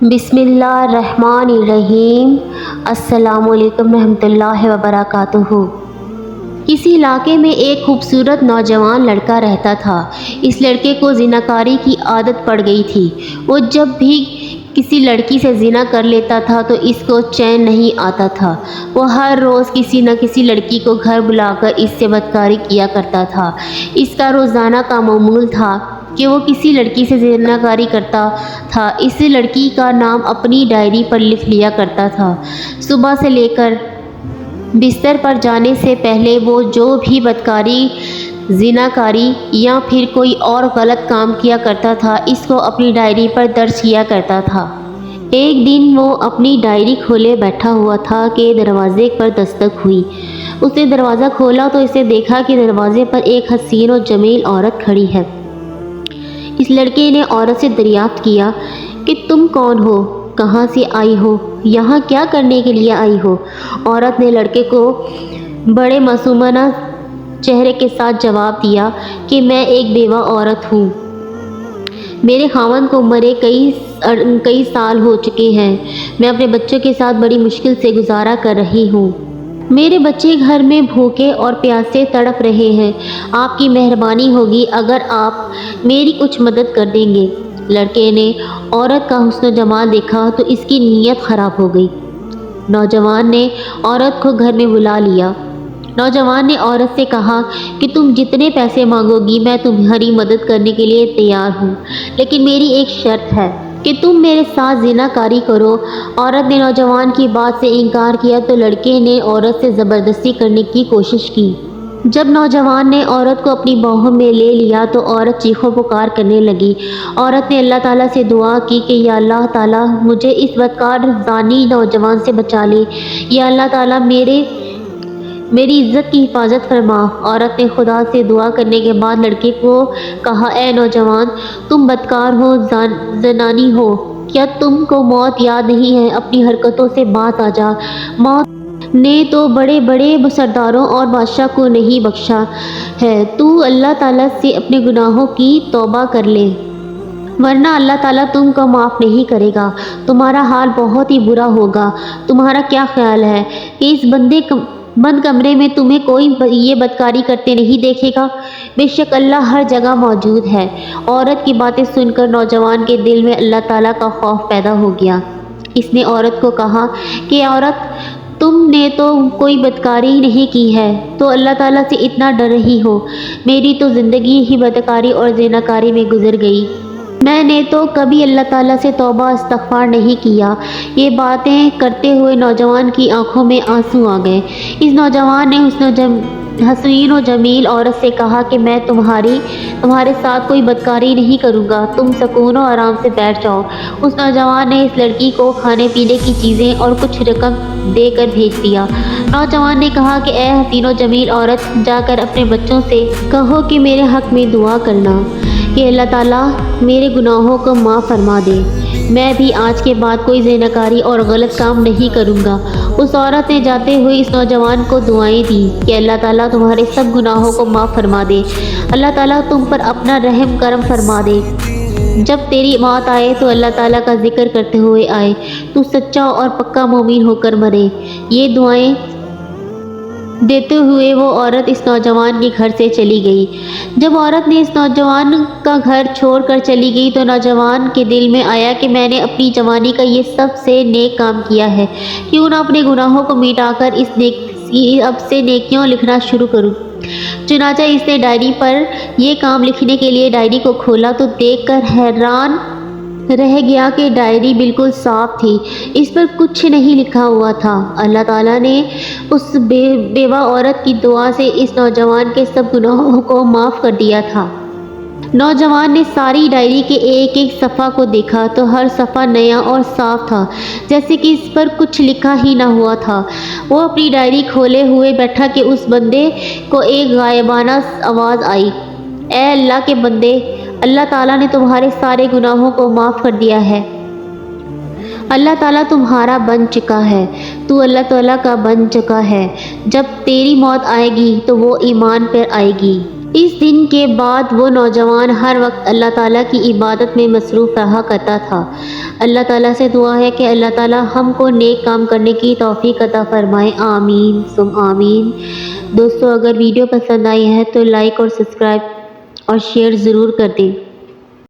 بسم اللہ الرحمن الرحیم۔ السلام علیکم رحمۃ اللہ وبرکاتہ۔ کسی علاقے میں ایک خوبصورت نوجوان لڑکا رہتا تھا۔ اس لڑکے کو زناکاری کی عادت پڑ گئی تھی۔ وہ جب بھی کسی لڑکی سے زنا کر لیتا تھا تو اس کو چین نہیں آتا تھا۔ وہ ہر روز کسی نہ کسی لڑکی کو گھر بلا کر اس سے بدکاری کیا کرتا تھا۔ اس کا روزانہ کا معمول تھا کہ وہ کسی لڑکی سے زناکاری کرتا تھا۔ اس لڑکی کا نام اپنی ڈائری پر لکھ لیا کرتا تھا۔ صبح سے لے کر بستر پر جانے سے پہلے وہ جو بھی بدکاری، زناکاری یا پھر کوئی اور غلط کام کیا کرتا تھا اس کو اپنی ڈائری پر درج کیا کرتا تھا۔ ایک دن وہ اپنی ڈائری کھولے بیٹھا ہوا تھا کہ دروازے پر دستک ہوئی۔ اس نے دروازہ کھولا تو اسے دیکھا کہ دروازے پر ایک حسین و جمیل عورت کھڑی ہے۔ اس لڑکے نے عورت سے دریافت کیا کہ تم کون ہو، کہاں سے آئی ہو، یہاں کیا کرنے کے لیے آئی ہو؟ عورت نے لڑکے کو بڑے معصومانہ چہرے کے ساتھ جواب دیا کہ میں ایک بیوہ عورت ہوں۔ میرے خاوند کو مرے کئی سال ہو چکے ہیں۔ میں اپنے بچوں کے ساتھ بڑی مشکل سے گزارا کر رہی ہوں۔ میرے بچے گھر میں بھوکے اور پیاسے تڑپ رہے ہیں۔ آپ کی مہربانی ہوگی اگر آپ میری کچھ مدد کر دیں گے۔ لڑکے نے عورت کا حسن و جمال دیکھا تو اس کی نیت خراب ہو گئی۔ نوجوان نے عورت کو گھر میں بلا لیا۔ نوجوان نے عورت سے کہا کہ تم جتنے پیسے مانگو گی میں تمہاری مدد کرنے کے لیے تیار ہوں، لیکن میری ایک شرط ہے کہ تم میرے ساتھ زناکاری کرو۔ عورت نے نوجوان کی بات سے انکار کیا تو لڑکے نے عورت سے زبردستی کرنے کی کوشش کی۔ جب نوجوان نے عورت کو اپنی باہوں میں لے لیا تو عورت چیخو پکار کرنے لگی۔ عورت نے اللہ تعالیٰ سے دعا کی کہ یا اللہ تعالیٰ مجھے اس بدکار زانی نوجوان سے بچا لے۔ یا اللہ تعالیٰ میری عزت کی حفاظت فرما۔ عورت نے خدا سے دعا کرنے کے بعد لڑکے کو کہا اے نوجوان، تم بدکار ہو، زنانی ہو، کیا تم کو موت یاد نہیں ہے؟ اپنی حرکتوں سے باز آ جا۔ موت نے تو بڑے بڑے سرداروں اور بادشاہ کو نہیں بخشا ہے۔ تو اللہ تعالیٰ سے اپنے گناہوں کی توبہ کر لے، ورنہ اللہ تعالیٰ تم کو معاف نہیں کرے گا۔ تمہارا حال بہت ہی برا ہوگا۔ تمہارا کیا خیال ہے کہ اس بند کمرے میں تمہیں کوئی یہ بدکاری کرتے نہیں دیکھے گا؟ بے شک اللہ ہر جگہ موجود ہے۔ عورت کی باتیں سن کر نوجوان کے دل میں اللہ تعالیٰ کا خوف پیدا ہو گیا۔ اس نے عورت کو کہا کہ عورت، تم نے تو کوئی بدکاری نہیں کی ہے تو اللہ تعالیٰ سے اتنا ڈر رہی ہو؟ میری تو زندگی ہی بدکاری اور زناکاری میں گزر گئی۔ میں نے تو کبھی اللہ تعالیٰ سے توبہ استغفار نہیں کیا۔ یہ باتیں کرتے ہوئے نوجوان کی آنکھوں میں آنسو آ گئے۔ اس نوجوان نے حسین و جمیل عورت سے کہا کہ میں تمہارے ساتھ کوئی بدکاری نہیں کروں گا، تم سکون و آرام سے بیٹھ جاؤ۔ اس نوجوان نے اس لڑکی کو کھانے پینے کی چیزیں اور کچھ رقم دے کر بھیج دیا۔ نوجوان نے کہا کہ اے حسین و جمیل عورت، جا کر اپنے بچوں سے کہو کہ میرے حق میں دعا کرنا کہ اللہ تعالیٰ میرے گناہوں کو معاف فرما دے۔ میں بھی آج کے بعد کوئی زناکاری اور غلط کام نہیں کروں گا۔ اس عورت نے جاتے ہوئے اس نوجوان کو دعائیں دیں کہ اللہ تعالیٰ تمہارے سب گناہوں کو معاف فرما دے، اللہ تعالیٰ تم پر اپنا رحم کرم فرما دے۔ جب تیری موت آئے تو اللہ تعالیٰ کا ذکر کرتے ہوئے آئے، تو سچا اور پکا مومن ہو کر مرے۔ یہ دعائیں دیتے ہوئے وہ عورت اس نوجوان کے گھر سے چلی گئی۔ جب عورت نے اس نوجوان کا گھر چھوڑ کر چلی گئی تو نوجوان کے دل میں آیا کہ میں نے اپنی جوانی کا یہ سب سے نیک کام کیا ہے، کیوں نہ اپنے گناہوں کو مٹا کر اب سے نیکیاں لکھنا شروع کروں۔ چنانچہ اس نے ڈائری پر یہ کام لکھنے کے لیے ڈائری کو کھولا تو دیکھ کر حیران رہ گیا کہ ڈائری بالکل صاف تھی، اس پر کچھ نہیں لکھا ہوا تھا۔ اللہ تعالیٰ نے اس بیوہ عورت کی دعا سے اس نوجوان کے سب گناہوں کو معاف کر دیا تھا۔ نوجوان نے ساری ڈائری کے ایک ایک صفحہ کو دیکھا تو ہر صفحہ نیا اور صاف تھا، جیسے کہ اس پر کچھ لکھا ہی نہ ہوا تھا۔ وہ اپنی ڈائری کھولے ہوئے بیٹھا کہ اس بندے کو ایک غائبانہ آواز آئی، اے اللہ کے بندے، اللہ تعالیٰ نے تمہارے سارے گناہوں کو معاف کر دیا ہے۔ اللہ تعالیٰ تمہارا بن چکا ہے، تو اللہ تعالیٰ کا بن چکا ہے۔ جب تیری موت آئے گی تو وہ ایمان پر آئے گی۔ اس دن کے بعد وہ نوجوان ہر وقت اللہ تعالیٰ کی عبادت میں مصروف رہا کرتا تھا۔ اللہ تعالیٰ سے دعا ہے کہ اللہ تعالیٰ ہم کو نیک کام کرنے کی توفیق عطا فرمائے، آمین ثم آمین۔ دوستو اگر ویڈیو پسند آئی ہے تو لائک اور سبسکرائب اور شیئر ضرور کر دیں۔